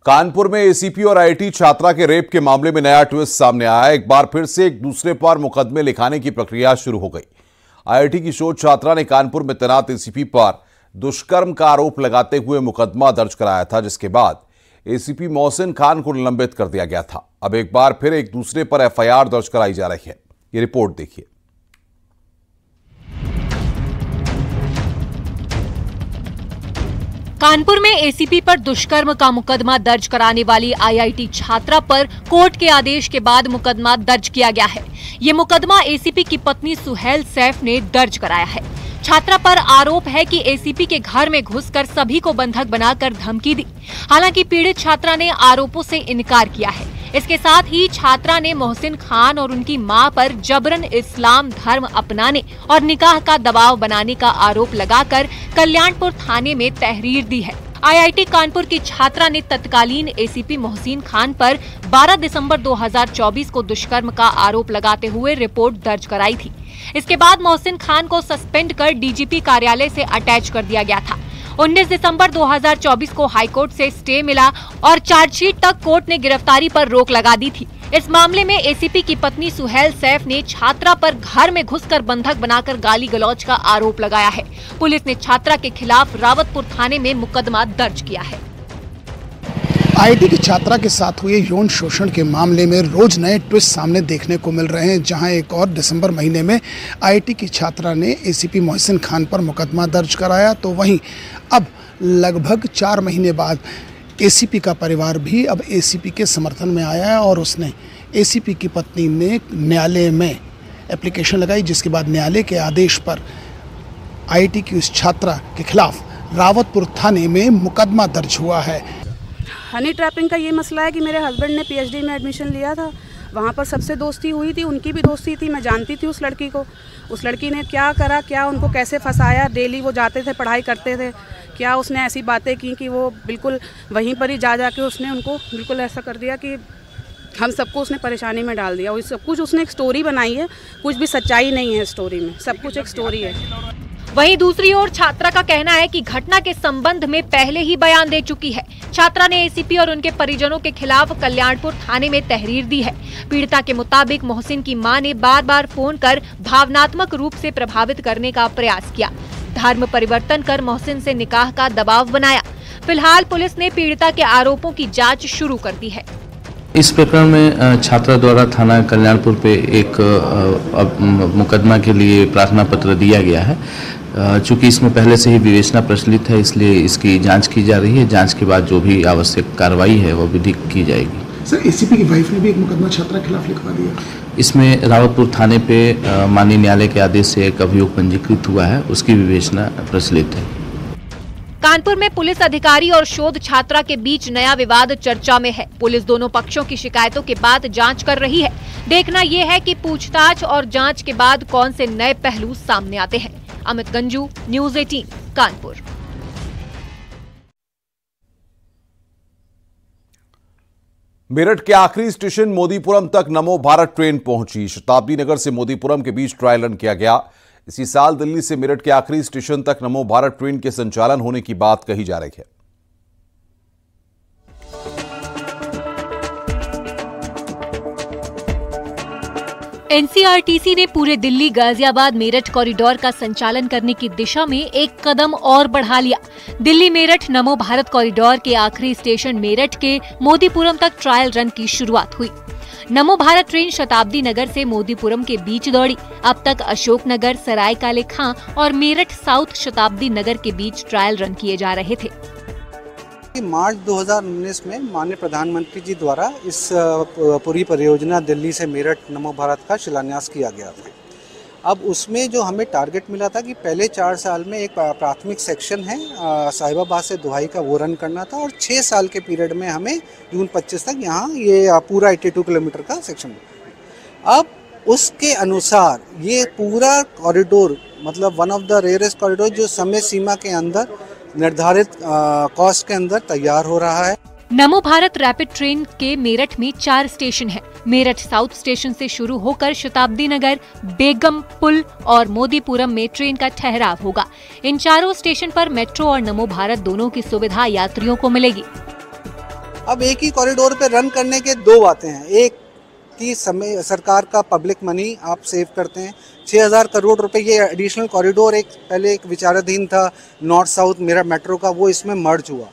कानपुर में एसीपी और आईआईटी छात्रा के रेप के मामले में नया ट्विस्ट सामने आया। एक बार फिर से एक दूसरे पर मुकदमे लिखाने की प्रक्रिया शुरू हो गई। आईआईटी की शोध छात्रा ने कानपुर में तैनात एसीपी पर दुष्कर्म का आरोप लगाते हुए मुकदमा दर्ज कराया था, जिसके बाद एसीपी मोहसिन खान को निलंबित कर दिया गया था। अब एक बार फिर एक दूसरे पर एफआईआर दर्ज कराई जा रही है। ये रिपोर्ट देखिए। कानपुर में एसीपी पर दुष्कर्म का मुकदमा दर्ज कराने वाली आईआईटी छात्रा पर कोर्ट के आदेश के बाद मुकदमा दर्ज किया गया है। ये मुकदमा एसीपी की पत्नी सुहेल सैफ ने दर्ज कराया है। छात्रा पर आरोप है कि एसीपी के घर में घुसकर सभी को बंधक बनाकर धमकी दी। हालांकि पीड़ित छात्रा ने आरोपों से इनकार किया है। इसके साथ ही छात्रा ने मोहसिन खान और उनकी मां पर जबरन इस्लाम धर्म अपनाने और निकाह का दबाव बनाने का आरोप लगाकर कल्याणपुर थाने में तहरीर दी है। आईआईटी कानपुर की छात्रा ने तत्कालीन एसीपी मोहसिन खान पर 12 दिसंबर 2024 को दुष्कर्म का आरोप लगाते हुए रिपोर्ट दर्ज कराई थी। इसके बाद मोहसिन खान को सस्पेंड कर डीजीपी कार्यालय से अटैच कर दिया गया था। 19 दिसंबर 2024 को हाईकोर्ट से स्टे मिला और चार्जशीट तक कोर्ट ने गिरफ्तारी पर रोक लगा दी थी। इस मामले में एसीपी की पत्नी सुहेल सैफ ने छात्रा पर घर में घुसकर बंधक बनाकर गाली गलौज का आरोप लगाया है। पुलिस ने छात्रा के खिलाफ रावतपुर थाने में मुकदमा दर्ज किया है। आईआईटी की छात्रा के साथ हुए यौन शोषण के मामले में रोज नए ट्विस्ट सामने देखने को मिल रहे हैं। जहां एक और दिसंबर महीने में आईआईटी की छात्रा ने एसीपी मोहसिन खान पर मुकदमा दर्ज कराया, तो वहीं अब लगभग 4 महीने बाद एसीपी का परिवार भी अब एसीपी के समर्थन में आया है और उसने एसीपी की पत्नी ने न्यायालय में एप्लीकेशन लगाई, जिसके बाद न्यायालय के आदेश पर आईआईटी की उस छात्रा के खिलाफ रावतपुर थाने में मुकदमा दर्ज हुआ है। हनी ट्रैपिंग का ये मसला है कि मेरे हस्बैंड ने पीएचडी में एडमिशन लिया था। वहाँ पर सबसे दोस्ती हुई थी, उनकी भी दोस्ती थी, मैं जानती थी उस लड़की को। उस लड़की ने क्या करा, क्या उनको कैसे फंसाया। डेली वो जाते थे, पढ़ाई करते थे, क्या उसने ऐसी बातें की कि वो बिल्कुल वहीं पर ही जा के उसने उनको बिल्कुल ऐसा कर दिया कि हम सबको उसने परेशानी में डाल दिया। और सब कुछ उसने एक स्टोरी बनाई है, कुछ भी सच्चाई नहीं है स्टोरी में, सब कुछ एक स्टोरी है। वहीं दूसरी ओर छात्रा का कहना है कि घटना के संबंध में पहले ही बयान दे चुकी है। छात्रा ने एसीपी और उनके परिजनों के खिलाफ कल्याणपुर थाने में तहरीर दी है। पीड़िता के मुताबिक मोहसिन की मां ने बार बार फोन कर भावनात्मक रूप से प्रभावित करने का प्रयास किया। धर्म परिवर्तन कर मोहसिन से निकाह का दबाव बनाया। फिलहाल पुलिस ने पीड़िता के आरोपों की जाँच शुरू कर दी है। इस प्रकरण में छात्रा द्वारा थाना कल्याणपुर पे एक मुकदमा के लिए प्रार्थना पत्र दिया गया है। चूंकि इसमें पहले से ही विवेचना प्रचलित है, इसलिए इसकी जांच की जा रही है। जांच के बाद जो भी आवश्यक कार्रवाई है वो विधिक की जाएगी। सर, एसीपी की वाइफ ने भी एक मुकदमा छात्रा के खिलाफ लिखवा दिया। इसमें रावतपुर थाने पे माननीय न्यायालय के आदेश से एक अभियोग पंजीकृत हुआ है, उसकी विवेचना प्रचलित है। कानपुर में पुलिस अधिकारी और शोध छात्रा के बीच नया विवाद चर्चा में है। पुलिस दोनों पक्षों की शिकायतों के बाद जांच कर रही है। देखना यह है कि पूछताछ और जांच के बाद कौन से नए पहलू सामने आते हैं। अमित गंजू, न्यूज़ 18, कानपुर। मेरठ के आखिरी स्टेशन मोदीपुरम तक नमो भारत ट्रेन पहुंची। शताब्दी नगर से मोदीपुरम के बीच ट्रायल रन किया गया। इसी साल दिल्ली से मेरठ के आखिरी स्टेशन तक नमो भारत ट्रेन के संचालन होने की बात कही जा रही है। एनसीआरटीसी ने पूरे दिल्ली गाजियाबाद मेरठ कॉरिडोर का संचालन करने की दिशा में एक कदम और बढ़ा लिया। दिल्ली मेरठ नमो भारत कॉरिडोर के आखिरी स्टेशन मेरठ के मोदीपुरम तक ट्रायल रन की शुरुआत हुई। नमो भारत ट्रेन शताब्दी नगर से मोदीपुरम के बीच दौड़ी। अब तक अशोक नगर, सराय काले खां और मेरठ साउथ शताब्दी नगर के बीच ट्रायल रन किए जा रहे थे। मार्च 2019 में माननीय प्रधानमंत्री जी द्वारा इस पूरी परियोजना दिल्ली से मेरठ नमो भारत का शिलान्यास किया गया था। अब उसमें जो हमें टारगेट मिला था कि पहले 4 साल में एक प्राथमिक सेक्शन है साहिबाबाद से दुहाई का, वो रन करना था और 6 साल के पीरियड में हमें जून 25 तक यहाँ ये पूरा 82 किलोमीटर का सेक्शन। अब उसके अनुसार ये पूरा कॉरिडोर मतलब one of the rarest corridor जो समय सीमा के अंदर निर्धारित कॉस्ट के अंदर तैयार हो रहा है। नमो भारत रैपिड ट्रेन के मेरठ में 4 स्टेशन हैं। मेरठ साउथ स्टेशन से शुरू होकर शताब्दी नगर, बेगमपुल और मोदीपुरम में ट्रेन का ठहराव होगा। इन चारों स्टेशन पर मेट्रो और नमो भारत दोनों की सुविधा यात्रियों को मिलेगी। अब एक ही कॉरिडोर पे रन करने के दो बातें हैं। एक कि समय सरकार का पब्लिक मनी आप सेव करते हैं, 6000 करोड़ रुपए ये एडिशनल कॉरिडोर पहले एक विचाराधीन था नॉर्थ साउथ मेरा मेट्रो का, वो इसमें मर्ज हुआ।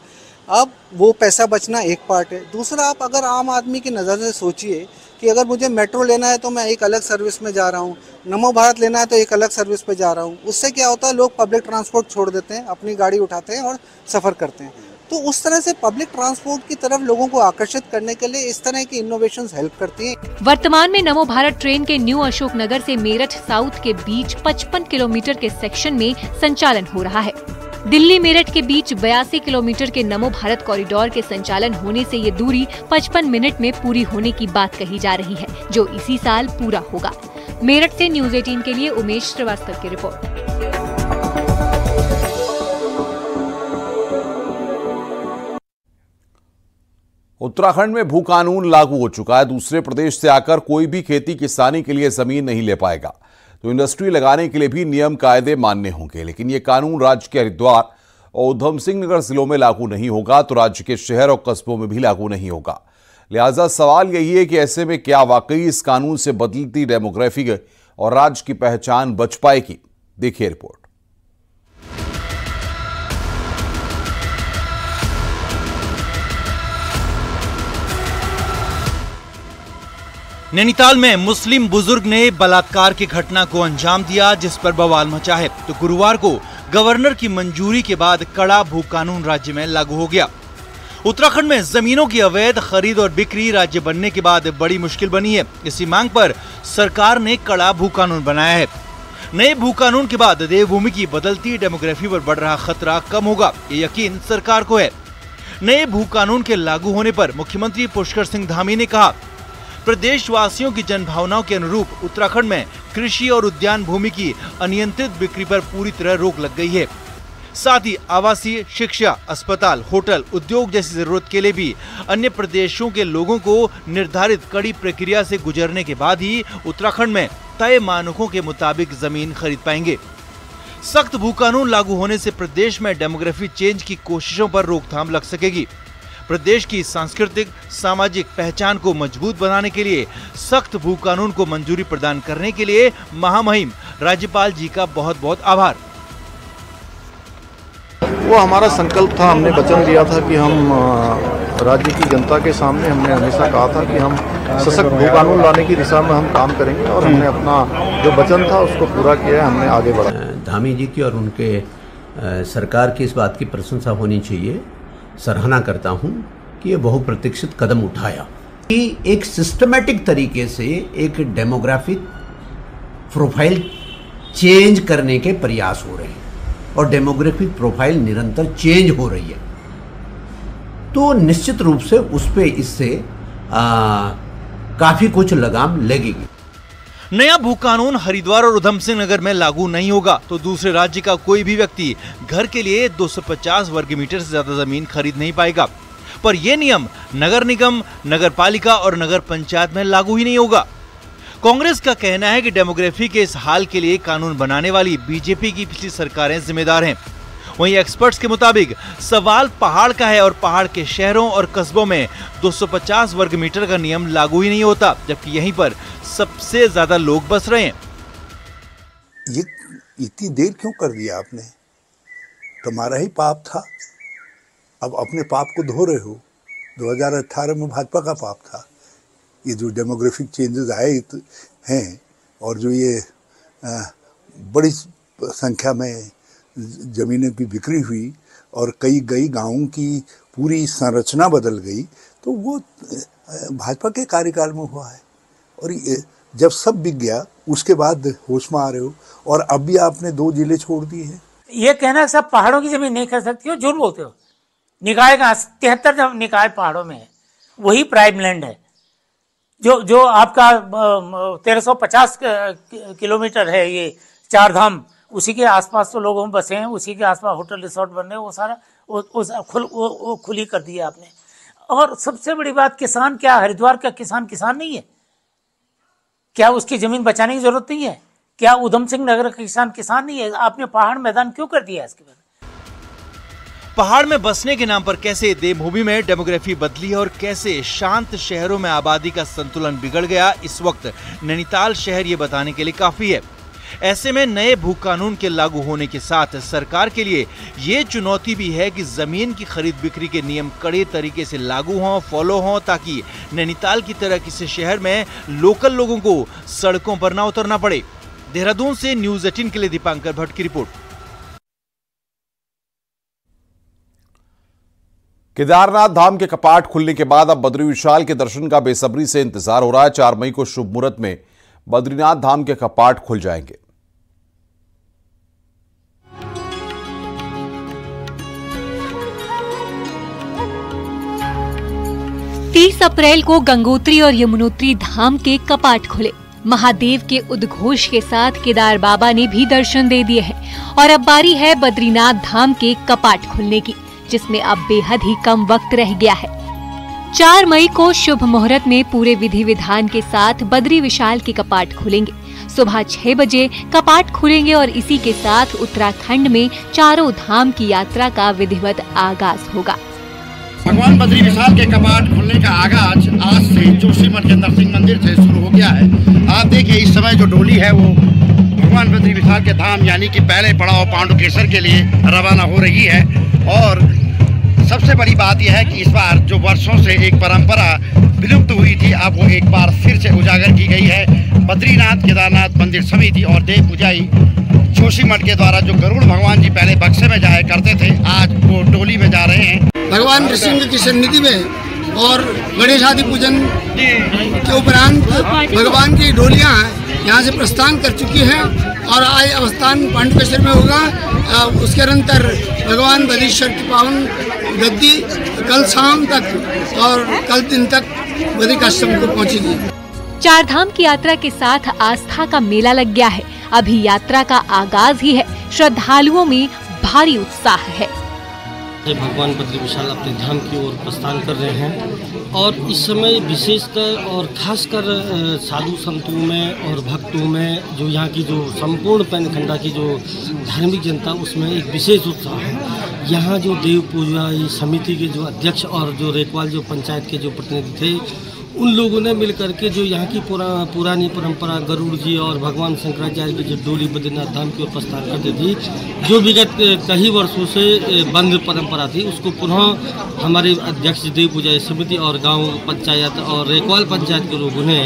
अब वो पैसा बचना एक पार्ट है। दूसरा, आप अगर आम आदमी की नज़र से सोचिए कि अगर मुझे मेट्रो लेना है तो मैं एक अलग सर्विस में जा रहा हूँ, नमो भारत लेना है तो एक अलग सर्विस पे जा रहा हूँ। उससे क्या होता है, लोग पब्लिक ट्रांसपोर्ट छोड़ देते हैं, अपनी गाड़ी उठाते हैं और सफ़र करते हैं। तो उस तरह से पब्लिक ट्रांसपोर्ट की तरफ लोगों को आकर्षित करने के लिए इस तरह की इनोवेशंस हेल्प करती हैं। वर्तमान में नमो भारत ट्रेन के न्यू अशोकनगर से मेरठ साउथ के बीच 55 किलोमीटर के सेक्शन में संचालन हो रहा है। दिल्ली मेरठ के बीच 82 किलोमीटर के नमो भारत कॉरिडोर के संचालन होने से ये दूरी 55 मिनट में पूरी होने की बात कही जा रही है, जो इसी साल पूरा होगा। मेरठ से न्यूज 18 के लिए उमेश श्रीवास्तव की रिपोर्ट। उत्तराखंड में भू कानून लागू हो चुका है। दूसरे प्रदेश से आकर कोई भी खेती किसानी के लिए जमीन नहीं ले पाएगा, तो इंडस्ट्री लगाने के लिए भी नियम कायदे मानने होंगे। लेकिन ये कानून राज्य के हरिद्वार और उधम सिंह नगर जिलों में लागू नहीं होगा, तो राज्य के शहर और कस्बों में भी लागू नहीं होगा। लिहाजा सवाल यही है कि ऐसे में क्या वाकई इस कानून से बदलती डेमोग्राफी और राज्य की पहचान बच पाएगी? देखिए रिपोर्ट। नैनीताल में मुस्लिम बुजुर्ग ने बलात्कार की घटना को अंजाम दिया, जिस पर बवाल मचा है। तो गुरुवार को गवर्नर की मंजूरी के बाद कड़ा भू कानून राज्य में लागू हो गया। उत्तराखंड में जमीनों की अवैध खरीद और बिक्री राज्य बनने के बाद बड़ी मुश्किल बनी है। इसी मांग पर सरकार ने कड़ा भू कानून बनाया है। नए भू कानून के बाद देवभूमि की बदलती डेमोग्राफी पर बढ़ रहा खतरा कम होगा, ये यकीन सरकार को है। नए भू कानून के लागू होने पर मुख्यमंत्री पुष्कर सिंह धामी ने कहा, प्रदेशवासियों की जनभावनाओं के अनुरूप उत्तराखंड में कृषि और उद्यान भूमि की अनियंत्रित बिक्री पर पूरी तरह रोक लग गई है। साथ ही आवासीय, शिक्षा, अस्पताल, होटल, उद्योग जैसी जरूरत के लिए भी अन्य प्रदेशों के लोगों को निर्धारित कड़ी प्रक्रिया से गुजरने के बाद ही उत्तराखंड में तय मानकों के मुताबिक जमीन खरीद पाएंगे। सख्त भू कानून लागू होने से प्रदेश में डेमोग्राफी चेंज की कोशिशों पर रोकथाम लग सकेगी। प्रदेश की सांस्कृतिक सामाजिक पहचान को मजबूत बनाने के लिए सख्त भू कानून को मंजूरी प्रदान करने के लिए महामहिम राज्यपाल जी का बहुत बहुत आभार। वो हमारा संकल्प था, हमने वचन दिया था कि हम राज्य की जनता के सामने हमने हमेशा कहा था कि हम सशक्त भू कानून लाने की दिशा में हम काम करेंगे और हमने अपना जो वचन था उसको पूरा किया, हमने आगे बढ़ा। धामी जी की और उनके सरकार की इस बात की प्रशंसा होनी चाहिए, सराहना करता हूं कि ये बहुप्रतीक्षित कदम उठाया कि एक सिस्टमैटिक तरीके से एक डेमोग्राफिक प्रोफाइल चेंज करने के प्रयास हो रहे हैं और डेमोग्राफिक प्रोफाइल निरंतर चेंज हो रही है, तो निश्चित रूप से उस पे इससे काफी कुछ लगाम लगेगी। नया भू कानून हरिद्वार और उधम सिंह नगर में लागू नहीं होगा, तो दूसरे राज्य का कोई भी व्यक्ति घर के लिए 250 वर्ग मीटर से ज्यादा जमीन खरीद नहीं पाएगा। पर यह नियम नगर निगम, नगर पालिका और नगर पंचायत में लागू ही नहीं होगा। कांग्रेस का कहना है कि डेमोग्राफी के इस हाल के लिए कानून बनाने वाली बीजेपी की पिछली सरकारें जिम्मेदार हैं। वहीं एक्सपर्ट्स के मुताबिक सवाल पहाड़ का है और पहाड़ के शहरों और कस्बों में 250 वर्ग मीटर का नियम लागू ही नहीं होता, जबकि यहीं पर सबसे ज्यादा लोग बस रहे हैं। ये इतनी देर क्यों कर दिया आपने? तुम्हारा ही पाप था, अब अपने पाप को धो रहे हो। 2018 में भाजपा का पाप था। ये जो डेमोग्राफिक चेंजेस आए हैं और जो ये बड़ी संख्या में जमीनें की बिक्री हुई और कई गांवों की पूरी संरचना बदल गई, तो वो भाजपा के कार्यकाल में हुआ है। और जब सब बिक गया उसके बाद होश में आ रहे हो, और अब भी आपने 2 जिले छोड़ दिए हैं। ये कहना सब पहाड़ों की जमीन नहीं खरीद सकती हो, झूठ बोलते हो। निकाय का 73 निकाय पहाड़ों में है, वही प्राइम लैंड है। जो आपका 1350 किलोमीटर है ये 4 धाम, उसी के आसपास तो लोगों में बसे हैं, उसी के आसपास होटल रिसोर्ट बन रहे हैं, वो सारा खुली कर दिया आपने। और सबसे बड़ी बात, किसान क्या हरिद्वार का किसान नहीं है क्या? उसकी जमीन बचाने की जरूरत नहीं है क्या? उधम सिंह नगर का किसान नहीं है? आपने पहाड़ मैदान क्यों कर दिया इसके बाद? पहाड़ में बसने के नाम पर कैसे देवभूमि में डेमोग्राफी बदली और कैसे शांत शहरों में आबादी का संतुलन बिगड़ गया, इस वक्त नैनीताल शहर ये बताने के लिए काफी है। ऐसे में नए भू कानून के लागू होने के साथ सरकार के लिए ये चुनौती भी है कि जमीन की खरीद बिक्री के नियम कड़े तरीके से लागू हों, फॉलो हों, ताकि नैनीताल की तरह किसी शहर में लोकल लोगों को सड़कों पर ना उतरना पड़े। देहरादून से न्यूज़ 18 के लिए दीपांकर भट्ट की रिपोर्ट। केदारनाथ धाम के कपाट खुलने के बाद अब बद्री विशाल के दर्शन का बेसब्री से इंतजार हो रहा है। 4 मई को शुभ मुहूर्त में बद्रीनाथ धाम के कपाट खुल जाएंगे। अप्रैल को गंगोत्री और यमुनोत्री धाम के कपाट खुले। महादेव के उद्घोष के साथ केदार बाबा ने भी दर्शन दे दिए हैं और अब बारी है बद्रीनाथ धाम के कपाट खुलने की, जिसमें अब बेहद ही कम वक्त रह गया है। 4 मई को शुभ मुहूर्त में पूरे विधि विधान के साथ बद्री विशाल के कपाट खुलेंगे। सुबह 6 बजे कपाट खुलेंगे और इसी के साथ उत्तराखंड में चारों धाम की यात्रा का विधिवत आगाज होगा। भगवान बद्री विशाल के कपाट खुलने का आगाज आज से जोशीमठ के नरसिंह मंदिर से शुरू हो गया है। आप देखिए इस समय जो डोली है वो भगवान बद्री विशाल के धाम यानी कि पहले पड़ाव पांडुकेश्वर के लिए रवाना हो रही है। और सबसे बड़ी बात यह है कि इस बार जो वर्षों से एक परंपरा विलुप्त हुई थी, अब वो एक बार फिर से उजागर की गई है। बद्रीनाथ केदारनाथ मंदिर समिति और देव पूजाई जोशीमठ के द्वारा जो गरुड़ भगवान जी पहले बक्से में जाया करते थे, आज वो डोली में जा रहे हैं। भगवान नृसिंह की सन्निधि में और गणेश आदि पूजन के उपरांत भगवान की डोलियां यहाँ से प्रस्थान कर चुकी हैं और आज अवस्थान पांडुकेश्वर में होगा। उसके अनंतर भगवान बद्रीश्वर की पावन गद्दी कल शाम तक और कल दिन तक बद्रिकाश्रम को पहुँचेगी। 4 धाम की यात्रा के साथ आस्था का मेला लग गया है। अभी यात्रा का आगाज ही है। श्रद्धालुओं में भारी उत्साह है। भगवान बद्री विशाल अपने धाम की ओर प्रस्थान कर रहे हैं और इस समय विशेषकर और खासकर साधु संतों में और भक्तों में जो यहाँ की जो संपूर्ण पैनखंडा की जो धार्मिक जनता, उसमें एक विशेष उत्साह है। यहाँ जो देव पूजा समिति के जो अध्यक्ष और जो रेकवाल जो पंचायत के जो प्रतिनिधि थे, उन लोगों ने मिलकर के जो यहाँ की पुरानी परंपरा गरुड़ जी और भगवान शंकराचार्य की जो डोली बद्रीनाथ धाम की ओर प्रस्थान करती थी, जो विगत कई वर्षों से बंद परंपरा थी, उसको पुनः हमारे अध्यक्ष देव पूजा समिति और गांव पंचायत और रेकवाल पंचायत के लोगों ने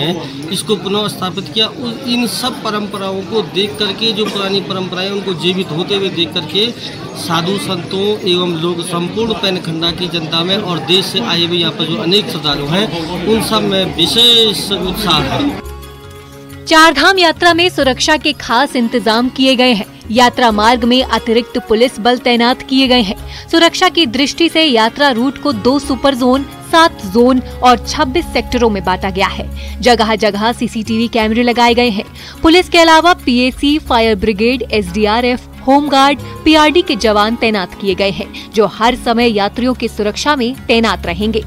इसको पुनः स्थापित किया। इन सब परंपराओं को देख करके, जो पुरानी परंपराएं उनको जीवित होते हुए देख करके साधु संतों एवं लोग संपूर्ण पैनखंडा की जनता में और देश से आए हुए यहाँ पर जो अनेक श्रद्धालु हैं, उन सब में विशेष उत्साह है। 4 धाम यात्रा में सुरक्षा के खास इंतजाम किए गए हैं। यात्रा मार्ग में अतिरिक्त पुलिस बल तैनात किए गए हैं। सुरक्षा की दृष्टि से यात्रा रूट को 2 सुपर जोन, 7 जोन और 26 सेक्टरों में बांटा गया है। जगह जगह सीसीटीवी कैमरे लगाए गए हैं। पुलिस के अलावा PAC, fire brigade, SDRF, home guard, PRD के जवान तैनात किए गए हैं, जो हर समय यात्रियों की सुरक्षा में तैनात रहेंगे।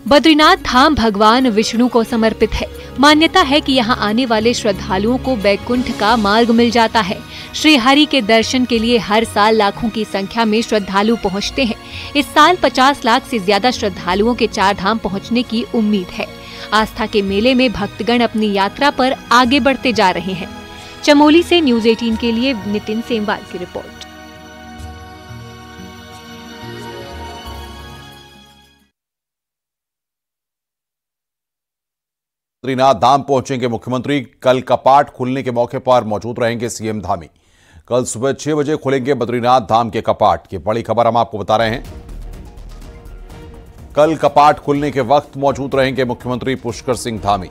बद्रीनाथ धाम भगवान विष्णु को समर्पित है। मान्यता है कि यहाँ आने वाले श्रद्धालुओं को बैकुंठ का मार्ग मिल जाता है। श्री हरि के दर्शन के लिए हर साल लाखों की संख्या में श्रद्धालु पहुँचते हैं। इस साल 50 लाख से ज्यादा श्रद्धालुओं के 4 धाम पहुँचने की उम्मीद है। आस्था के मेले में भक्तगण अपनी यात्रा पर आगे बढ़ते जा रहे हैं। चमोली से न्यूज़ 18 के लिए नितिन सेमवाल की रिपोर्ट। बद्रीनाथ धाम पहुंचेंगे मुख्यमंत्री। कल कपाट खुलने के मौके पर मौजूद रहेंगे सीएम धामी। कल सुबह 6 बजे खुलेंगे बद्रीनाथ धाम के कपाट। ये बड़ी खबर हम आपको बता रहे हैं। कल कपाट खुलने के वक्त मौजूद रहेंगे मुख्यमंत्री पुष्कर सिंह धामी।